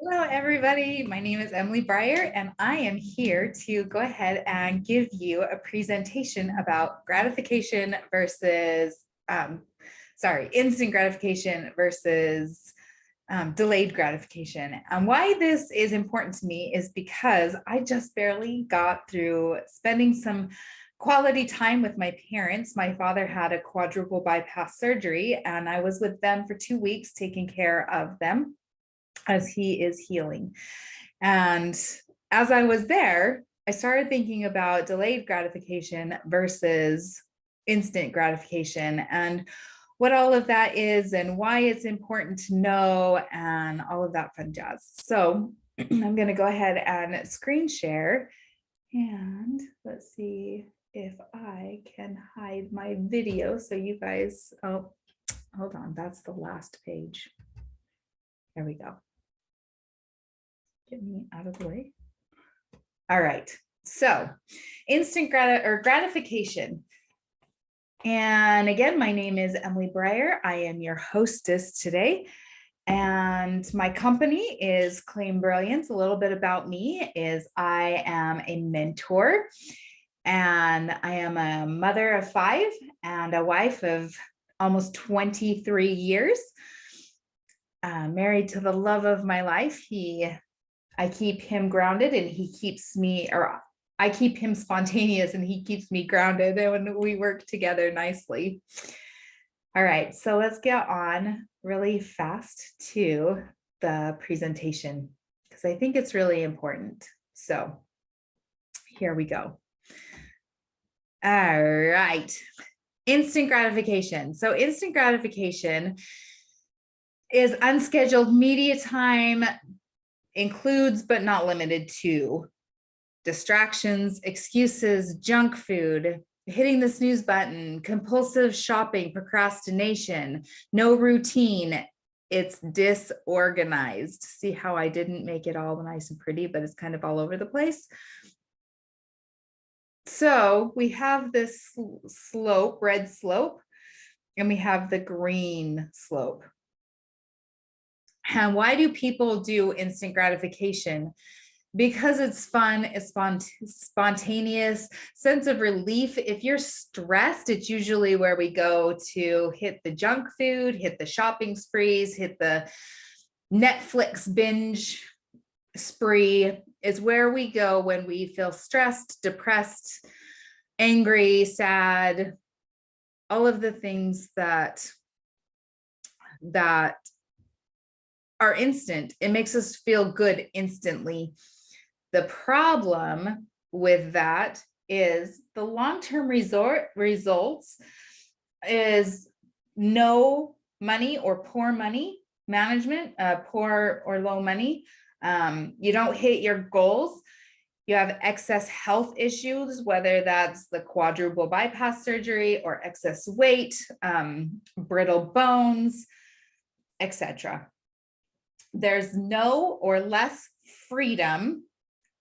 Hello, everybody. My name is Emily Breyer, and I am here to go ahead and give you a presentation about gratification versus, instant gratification versus delayed gratification. And why this is important to me is because I just barely got through spending some quality time with my parents. My father had a quadruple bypass surgery, and I was with them for 2 weeks taking care of them as he is healing. And as I was there, I started thinking about delayed gratification versus instant gratification and what all of that is and why it's important to know and all of that fun jazz. So I'm going to go ahead and screen share, and let's see if I can hide my video so you guys, oh, hold on, that's the last page. There we go. Get me out of the way. All right. So instant gratification. And again, my name is Emily Breyer. I am your hostess today. And my company is Claim Brilliance. A little bit about me is I am a mentor, and I am a mother of 5 and a wife of almost 23 years. Married to the love of my life. I keep him grounded and he keeps me, or I keep him spontaneous and he keeps me grounded, and we work together nicely. All right, so let's get on really fast to the presentation because I think it's really important. So here we go. All right, instant gratification. So instant gratification is unscheduled media time, includes but not limited to distractions, excuses, junk food, hitting the snooze button, compulsive shopping, procrastination, no routine. It's disorganized. See how I didn't make it all nice and pretty, but it's kind of all over the place. So we have this slope, red slope, and we have the green slope. And why do people do instant gratification? Because it's fun, it's spontaneous, sense of relief. If you're stressed, it's usually where we go to hit the junk food, hit the shopping sprees, hit the Netflix binge spree. Is where we go when we feel stressed, depressed, angry, sad, all of the things that are instant. It makes us feel good instantly. The problem with that is the long-term results is no money or poor money management, poor or low money. You don't hit your goals. You have excess health issues, whether that's the quadruple bypass surgery or excess weight, brittle bones, etc. There's no or less freedom,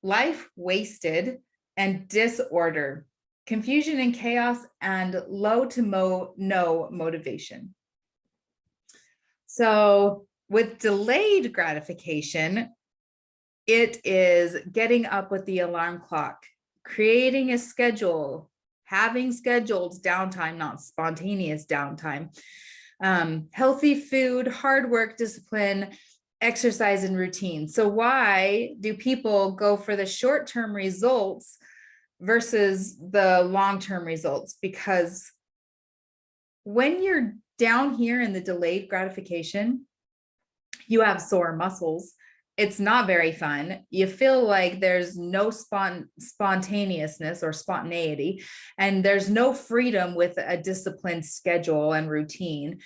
life wasted, and disorder, confusion and chaos, and low to no motivation. So with delayed gratification, it is getting up with the alarm clock, creating a schedule, having scheduled downtime, not spontaneous downtime, healthy food, hard work, discipline, exercise, and routine. So why do people go for the short-term results versus the long-term results? Because when you're down here in the delayed gratification, you have sore muscles. It's not very fun. You feel like there's no spontaneousness or spontaneity, and there's no freedom with a disciplined schedule and routine.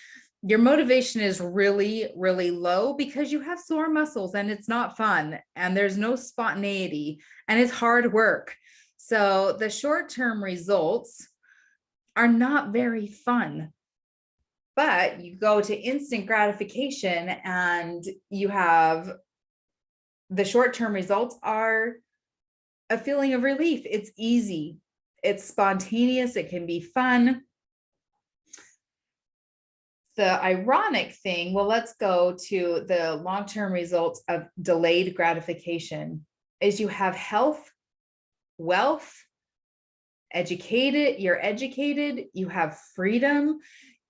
Your motivation is really, really low because you have sore muscles and it's not fun and there's no spontaneity and it's hard work. So the short-term results are not very fun. But you go to instant gratification and you have the short-term results are a feeling of relief. It's easy. It's spontaneous. It can be fun. the ironic thing, well, let's go to the long-term results of delayed gratification, is you have health, wealth, you're educated, you have freedom,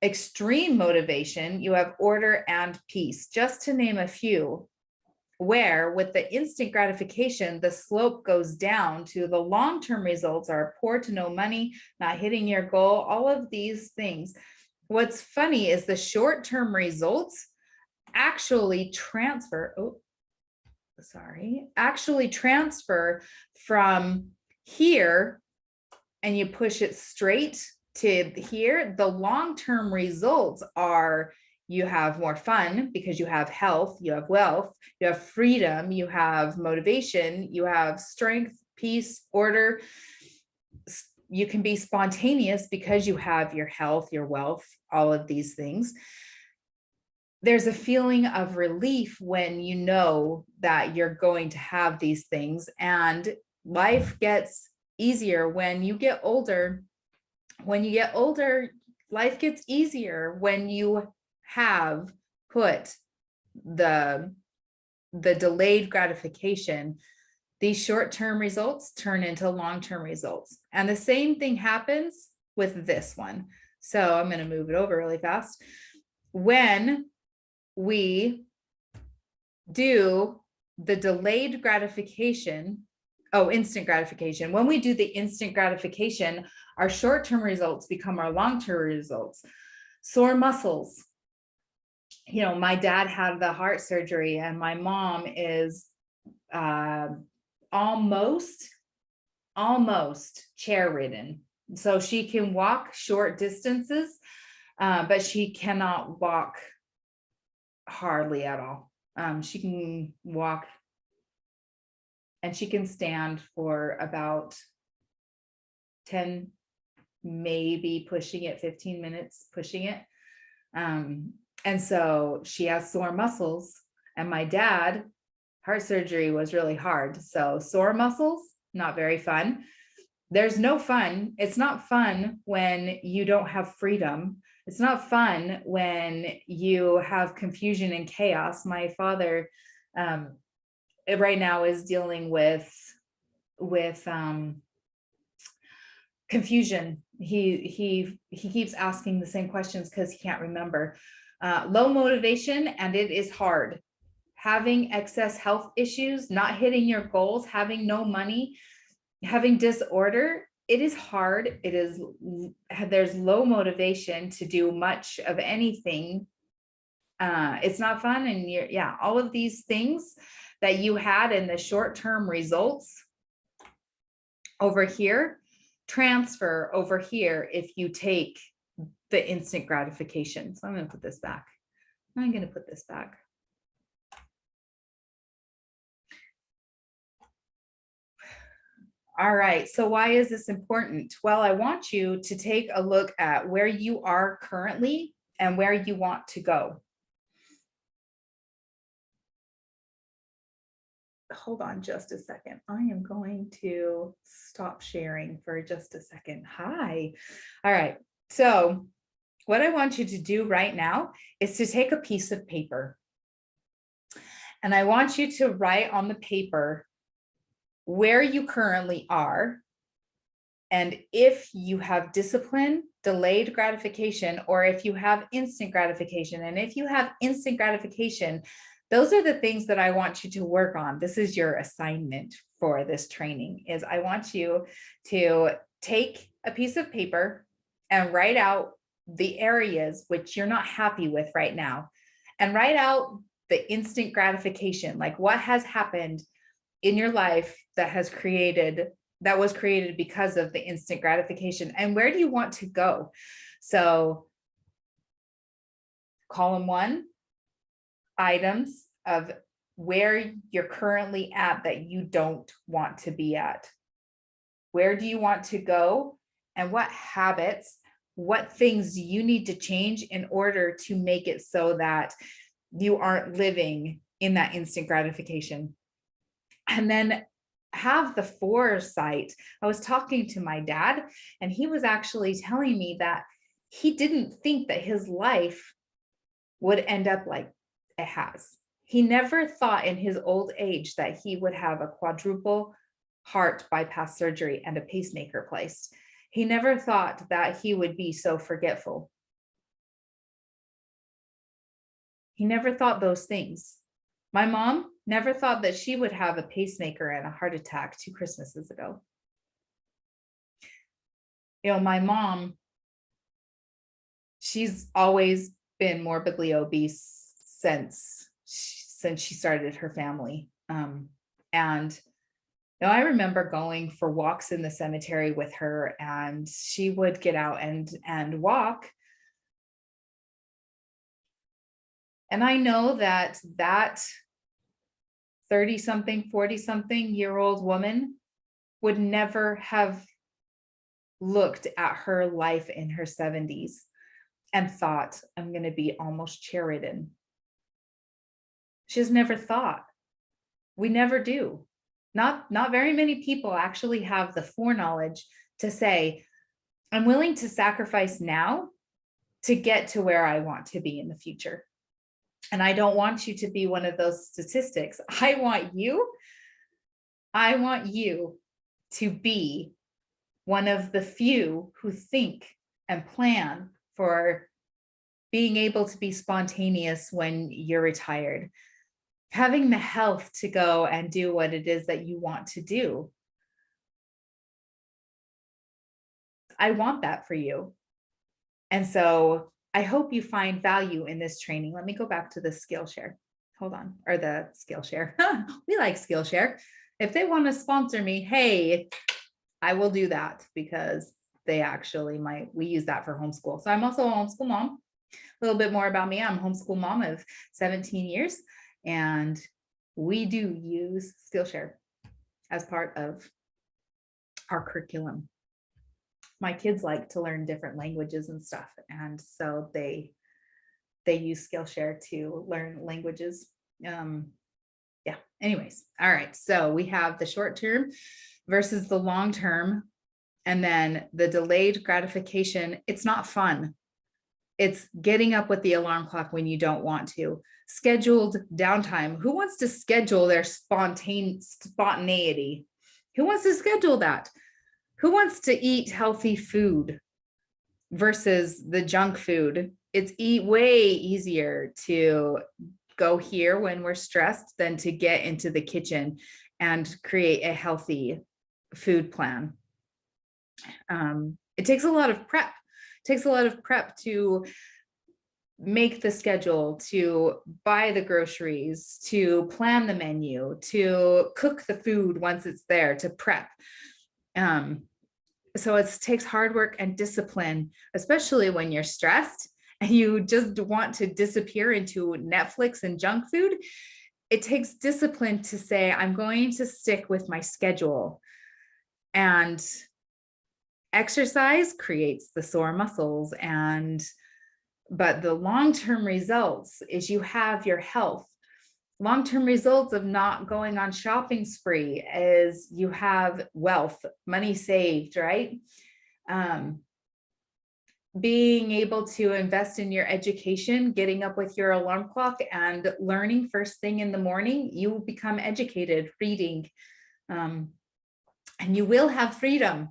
extreme motivation, you have order and peace, just to name a few. Where with the instant gratification, the slope goes down to the long-term results are poor to no money, not hitting your goal, all of these things. What's funny is the short-term results actually transfer, actually transfer from here, and you push it straight to here. The long-term results are you have more fun because you have health, you have wealth, you have freedom, you have motivation, you have strength, peace, order. You can be spontaneous because you have your health, your wealth, all of these things. There's a feeling of relief when you know that you're going to have these things, and life gets easier when you get older. When you get older, life gets easier when you have put the delayed gratification. These short-term results turn into long-term results. And the same thing happens with this one. So I'm going to move it over really fast. When we do the delayed gratification, instant gratification. When we do the instant gratification, our short-term results become our long-term results. Sore muscles. You know, my dad had the heart surgery, and my mom is almost chair ridden. So she can walk short distances, but she cannot walk hardly at all. She can walk, and she can stand for about 10, maybe pushing it 15 minutes, pushing it. And so she has sore muscles, and my dad, heart surgery was really hard. So sore muscles, not very fun. There's no fun. It's not fun when you don't have freedom. It's not fun when you have confusion and chaos. My father right now is dealing with confusion. He keeps asking the same questions because he can't remember. Low motivation, and it is hard. Having excess health issues, not hitting your goals, having no money, having disorder, it is hard. There's low motivation to do much of anything. It's not fun. And all of these things that you had in the short-term results over here transfer over here if you take the instant gratification. So I'm going to put this back. All right, so why is this important? Well, I want you to take a look at where you are currently and where you want to go. Hold on just a second. I am going to stop sharing for just a second. Hi. All right, so what I want you to do right now is to take a piece of paper, and I want you to write on the paper where you currently are, and if you have discipline, delayed gratification, or if you have instant gratification. And if you have instant gratification, those are the things that I want you to work on. This is your assignment for this training, is I want you to take a piece of paper and write out the areas which you're not happy with right now, and write out the instant gratification, like what has happened in your life that was created because of the instant gratification, and where do you want to go? So column 1, items of where you're currently at that you don't want to be at. Where do you want to go, and what habits, what things do you need to change in order to make it so that you aren't living in that instant gratification? And then have the foresight. I was talking to my dad, and he was actually telling me that he didn't think that his life would end up like it has. He never thought in his old age that he would have a quadruple heart bypass surgery and a pacemaker placed. He never thought that he would be so forgetful. He never thought those things. My mom never thought that she would have a pacemaker and a heart attack 2 Christmases ago. My mom, she's always been morbidly obese since she started her family. And I remember going for walks in the cemetery with her, and she would get out and walk. And I know that 30-something, 40-something-year-old woman would never have looked at her life in her 70s and thought, I'm going to be almost chair-ridden. She's never thought. We never do. Not very many people actually have the foreknowledge to say, I'm willing to sacrifice now to get to where I want to be in the future. And I don't want you to be one of those statistics. I want you to be one of the few who think and plan for being able to be spontaneous when you're retired, having the health to go and do what it is that you want to do. I want that for you. And so I hope you find value in this training. Let me go back to the Skillshare. Hold on, or the Skillshare. We like Skillshare. If they want to sponsor me, hey, I will do that, because they actually we use that for homeschool. So I'm also a homeschool mom. A little bit more about me. I'm a homeschool mom of 17 years, and we do use Skillshare as part of our curriculum. My kids like to learn different languages and stuff, and so they use Skillshare to learn languages. Yeah, anyways, all right, so we have the short term versus the long term, and then the delayed gratification. It's not fun. It's getting up with the alarm clock when you don't want to. Scheduled downtime. Who wants to schedule their spontaneity? Who wants to schedule that? Who wants to eat healthy food versus the junk food? It's way easier to go here when we're stressed than to get into the kitchen and create a healthy food plan. It takes a lot of prep. It takes a lot of prep to make the schedule, to buy the groceries, to plan the menu, to cook the food once it's there, to prep. So it takes hard work and discipline, especially when you're stressed and you just want to disappear into Netflix and junk food. It takes discipline to say, I'm going to stick with my schedule. And exercise creates the sore muscles, but the long-term results is you have your health. Long-term results of not going on shopping spree is you have wealth, money saved, right? Being able to invest in your education, getting up with your alarm clock and learning first thing in the morning, you will become educated, reading, and you will have freedom.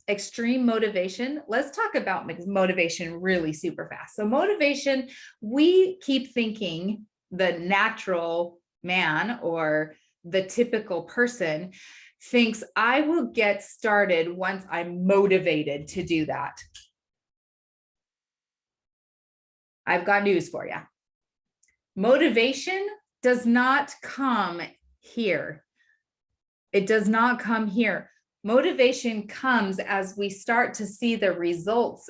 Extreme motivation. Let's talk about motivation really super fast. So motivation, we keep thinking the natural man or the typical person thinks I will get started once I'm motivated to do that. I've got news for you. Motivation does not come here. It does not come here. Motivation comes as we start to see the results,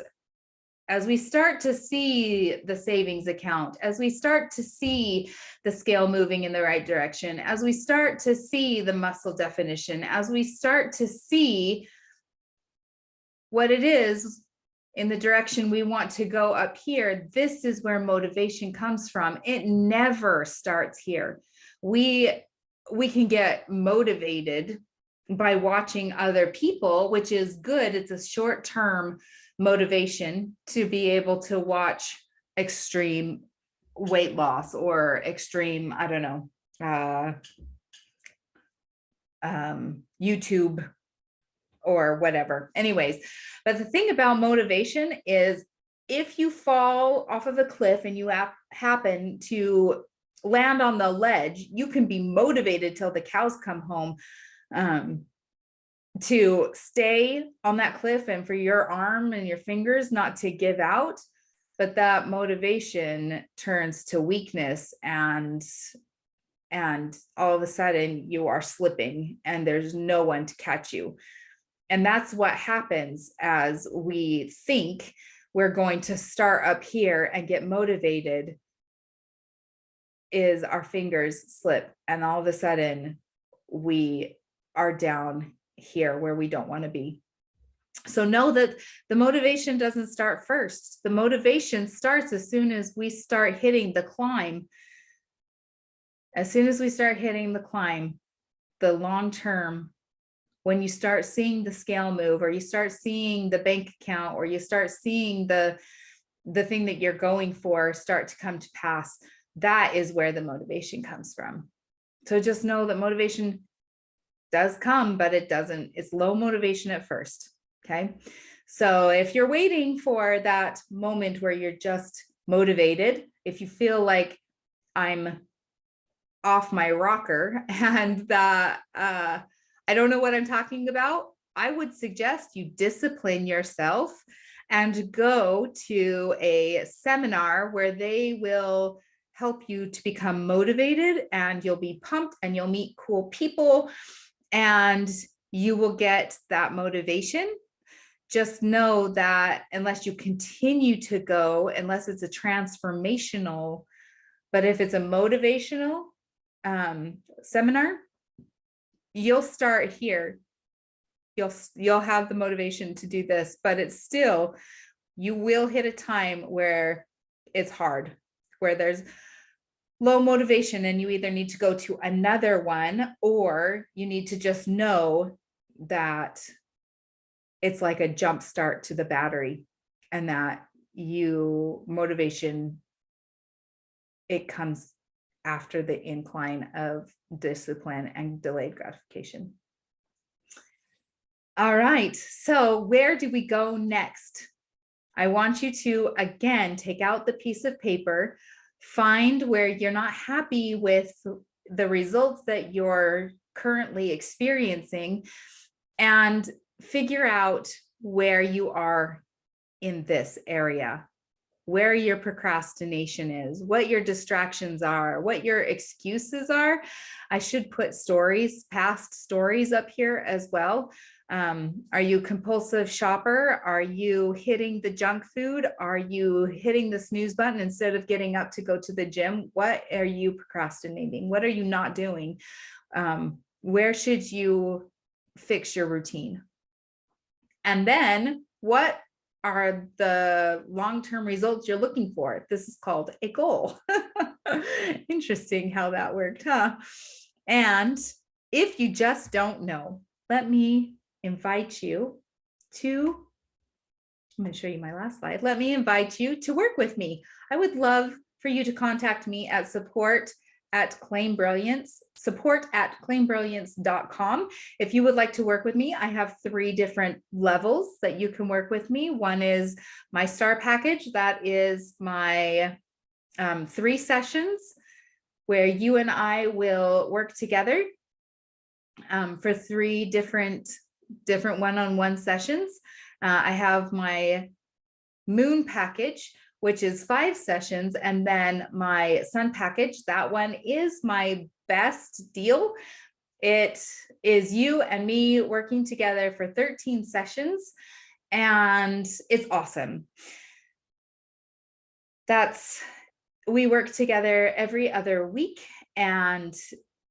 as we start to see the savings account, as we start to see the scale moving in the right direction, as we start to see the muscle definition, as we start to see what it is in the direction we want to go up here. This is where motivation comes from. It never starts here. We can get motivated by watching other people, which is good. It's a short-term motivation to be able to watch extreme weight loss or extreme, I don't know, YouTube or whatever. Anyways, but the thing about motivation is if you fall off of a cliff and you happen to land on the ledge, you can be motivated till the cows come home to stay on that cliff and for your arm and your fingers not to give out. But that motivation turns to weakness, and all of a sudden you are slipping and there's no one to catch you. And that's what happens as we think we're going to start up here and get motivated, is our fingers slip and all of a sudden we are down here where we don't want to be. So know that the motivation doesn't start first. The motivation starts as soon as we start hitting the climb. As soon as we start hitting the climb, the long term, when you start seeing the scale move, or you start seeing the bank account, or you start seeing the thing that you're going for start to come to pass, that is where the motivation comes from. So just know that motivation does come, but it's low motivation at first. Okay. So if you're waiting for that moment where you're just motivated, if you feel like I'm off my rocker and that I don't know what I'm talking about, I would suggest you discipline yourself and go to a seminar where they will help you to become motivated, and you'll be pumped and you'll meet cool people and you will get that motivation. Just know that unless you continue to go, unless it's a transformational, but if it's a motivational seminar, you'll start here. You'll have the motivation to do this, but it's still, you will hit a time where it's hard, where there's low motivation, and you either need to go to another one or you need to just know that it's like a jump start to the battery, and that motivation, it comes after the incline of discipline and delayed gratification. All right, so where do we go next? I want you to, again, take out the piece of paper, find where you're not happy with the results that you're currently experiencing, and figure out where you are in this area, where your procrastination is, what your distractions are, what your excuses are. I should put past stories up here as well. Are you a compulsive shopper? Are you hitting the junk food? Are you hitting the snooze button instead of getting up to go to the gym? What are you procrastinating? What are you not doing? Where should you fix your routine? And then what are the long-term results you're looking for? This is called a goal. Interesting how that worked, huh? And if you just don't know, let me invite you to, I'm going to show you my last slide. Let me invite you to work with me. I would love for you to contact me at support@claimbrilliance.com. If you would like to work with me, I have 3 different levels that you can work with me. One is my STAR package. That is my 3 sessions where you and I will work together for 3 different one-on-one sessions. I have my moon package, which is 5 sessions, and then my sun package. That one is my best deal. It is you and me working together for 13 sessions, and it's awesome. We work together every other week, and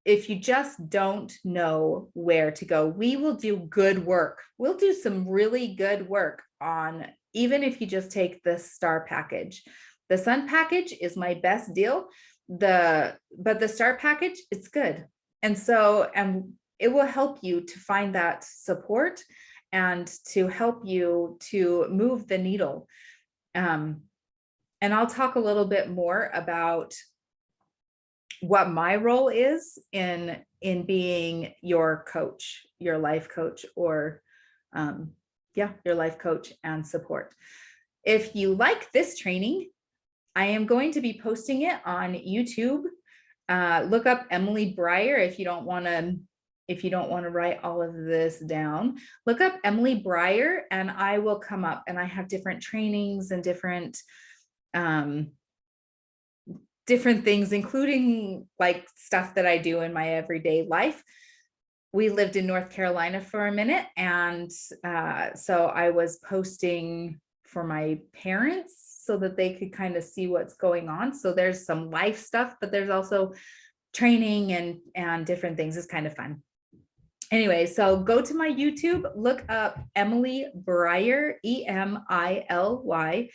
if you just don't know where to go, we will do good work. We'll do some really good work on, even if you just take the STAR package. The sun package is my best deal. But the STAR package, it's good. And it will help you to find that support and to help you to move the needle. And And I'll talk a little bit more about what my role is in being your coach, your life coach, or your life coach and support. If you like this training, I am going to be posting it on YouTube. Look up Emily Breyer if you don't want to write all of this down. Look up Emily Breyer and I will come up, and I have different trainings and different things, including like stuff that I do in my everyday life. We lived in North Carolina for a minute, and so I was posting for my parents so that they could kind of see what's going on. So there's some life stuff, but there's also training and different things. It's kind of fun. Anyway, so go to my YouTube, look up Emily Breyer, EMILY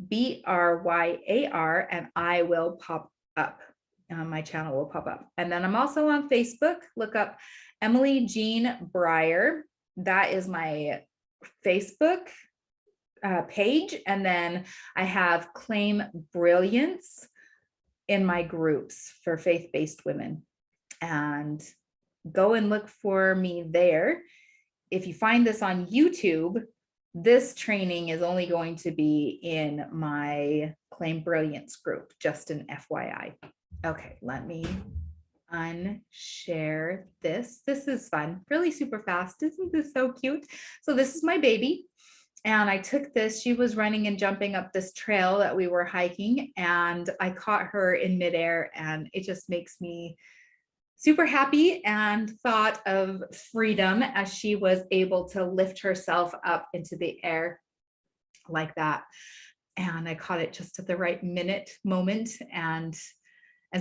BRYAR, and I will pop up. My channel will pop up. And then I'm also on Facebook. Look up Emily Jean Breyer. That is my Facebook page. And then I have Claim Brilliance in my groups for faith-based women. And go and look for me there. If you find this on YouTube, this training is only going to be in my Claim Brilliance group, just an FYI. Okay, let me unshare this. This is fun, really super fast. Isn't this so cute? So this is my baby. And I took this, she was running and jumping up this trail that we were hiking, and I caught her in midair, and it just makes me super happy and thought of freedom as she was able to lift herself up into the air like that. And I caught it just at the right moment. And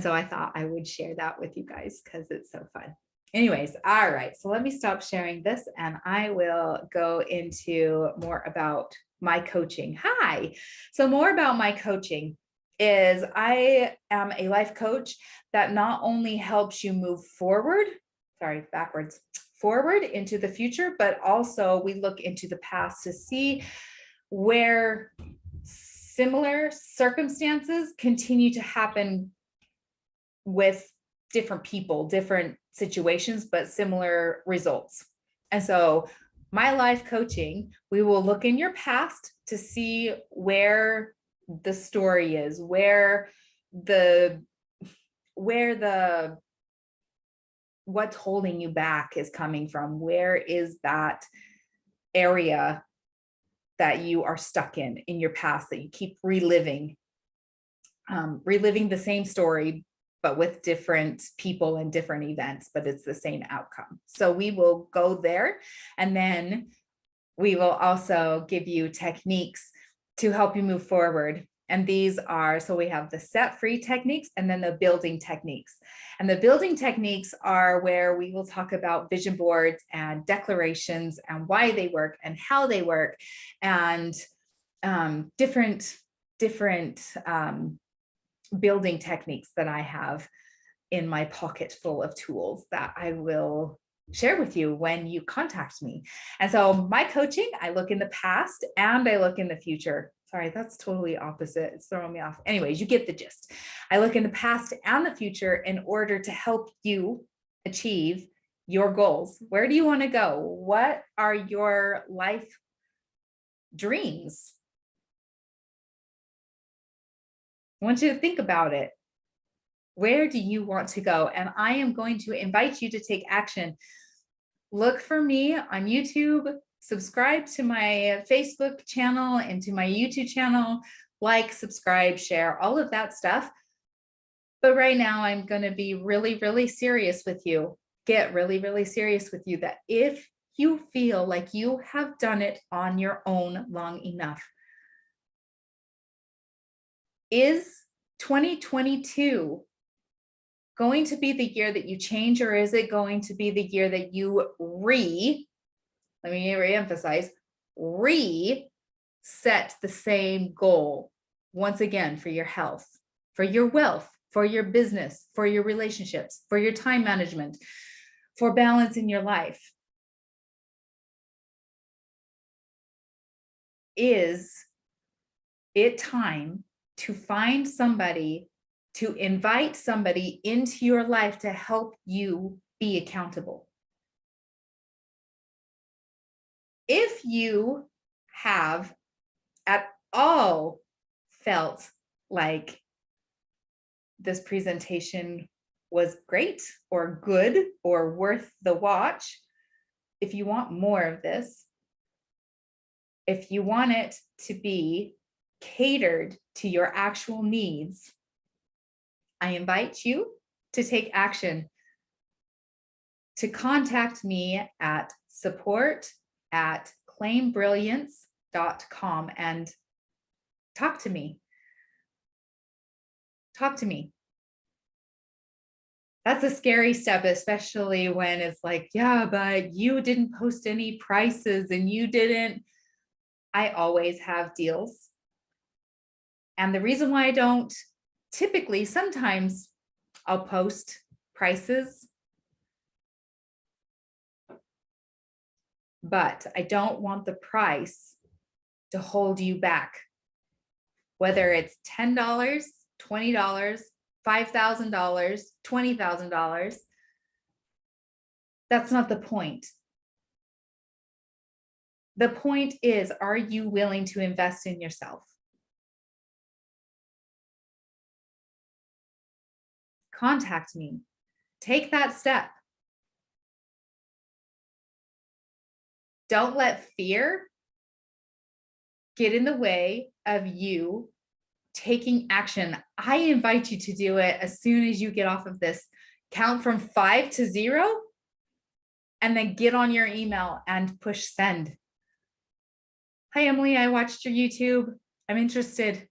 so I thought I would share that with you guys because it's so fun. Anyways, all right, so let me stop sharing this and I will go into more about my coaching. Hi, so more about my coaching is I am a life coach that not only helps you move forward into the future, but also we look into the past to see where similar circumstances continue to happen with different people, different situations, but similar results. And so my life coaching, we will look in your past to see where the story is, where the what's holding you back is coming from. Where is that area that you are stuck in your past that you keep reliving the same story, but with different people and different events, but it's the same outcome. So we will go there, and then we will also give you techniques to help you move forward. And these are, so we have the set free techniques and then the building techniques. And the building techniques are where we will talk about vision boards and declarations and why they work and how they work, and different building techniques that I have in my pocket full of tools that I will share with you when you contact me. And so my coaching, I look in the past and I look in the future. Sorry, that's totally opposite. It's throwing me off. Anyways, you get the gist. I look in the past and the future in order to help you achieve your goals. Where do you want to go? What are your life dreams? I want you to think about it. Where do you want to go? And I am going to invite you to take action. Look for me on YouTube, subscribe to my Facebook channel and to my YouTube channel, like, subscribe, share, all of that stuff. But right now I'm going to be really, really serious with you. Get really, really serious with you that if you feel like you have done it on your own long enough, is 2022 going to be the year that you change, or is it going to be the year that you let me reemphasize, set the same goal once again for your health, for your wealth, for your business, for your relationships, for your time management, for balance in your life? Is it time to find somebody, to invite somebody into your life to help you be accountable. If you have at all felt like this presentation was great or good or worth the watch, if you want more of this, if you want it to be catered to your actual needs, I invite you to take action, to contact me at support@claimbrilliance.com and talk to me. Talk to me. That's a scary step, especially when it's like, yeah, but you didn't post any prices and you didn't. I always have deals. And the reason why I don't, typically, sometimes I'll post prices, but I don't want the price to hold you back. Whether it's $10, $20, $5,000, $20,000, that's not the point. The point is, are you willing to invest in yourself? Contact me. Take that step. Don't let fear get in the way of you taking action. I invite you to do it as soon as you get off of this. Count from 5 to 0 and then get on your email and push send. Hi, Emily, I watched your YouTube. I'm interested.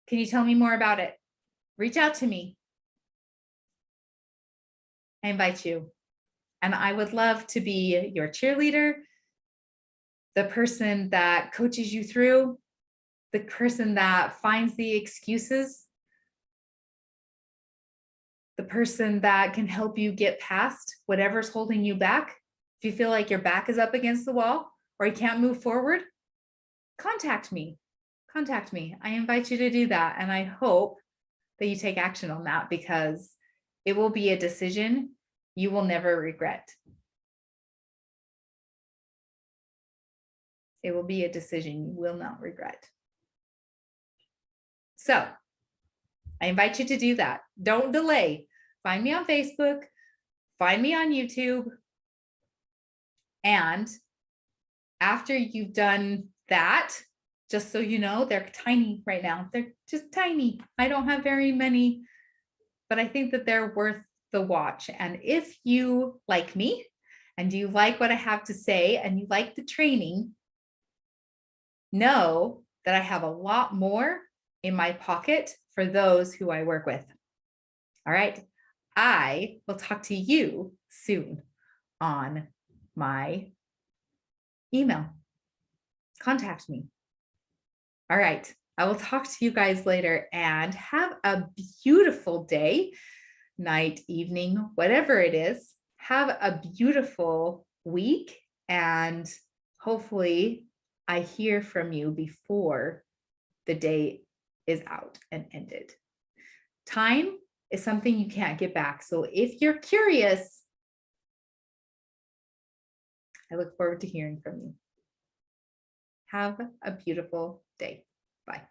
Can you tell me more about it? Reach out to me. I invite you. And I would love to be your cheerleader, the person that coaches you through, the person that finds the excuses, the person that can help you get past whatever's holding you back. If you feel like your back is up against the wall or you can't move forward, contact me. Contact me. I invite you to do that. And I hope that you take action on that, because it will be a decision you will never regret. It will be a decision you will not regret. So I invite you to do that. Don't delay. Find me on Facebook, find me on YouTube. And after you've done that, just so you know, they're tiny right now. They're just tiny. I don't have very many, but I think that they're worth the watch. And if you like me and you like what I have to say and you like the training, know that I have a lot more in my pocket for those who I work with. All right. I will talk to you soon on my email. Contact me. All right. I will talk to you guys later, and have a beautiful day, night, evening, whatever it is. Have a beautiful week, and hopefully I hear from you before the day is out and ended. Time is something you can't get back. So if you're curious, I look forward to hearing from you. Have a beautiful day. Bye.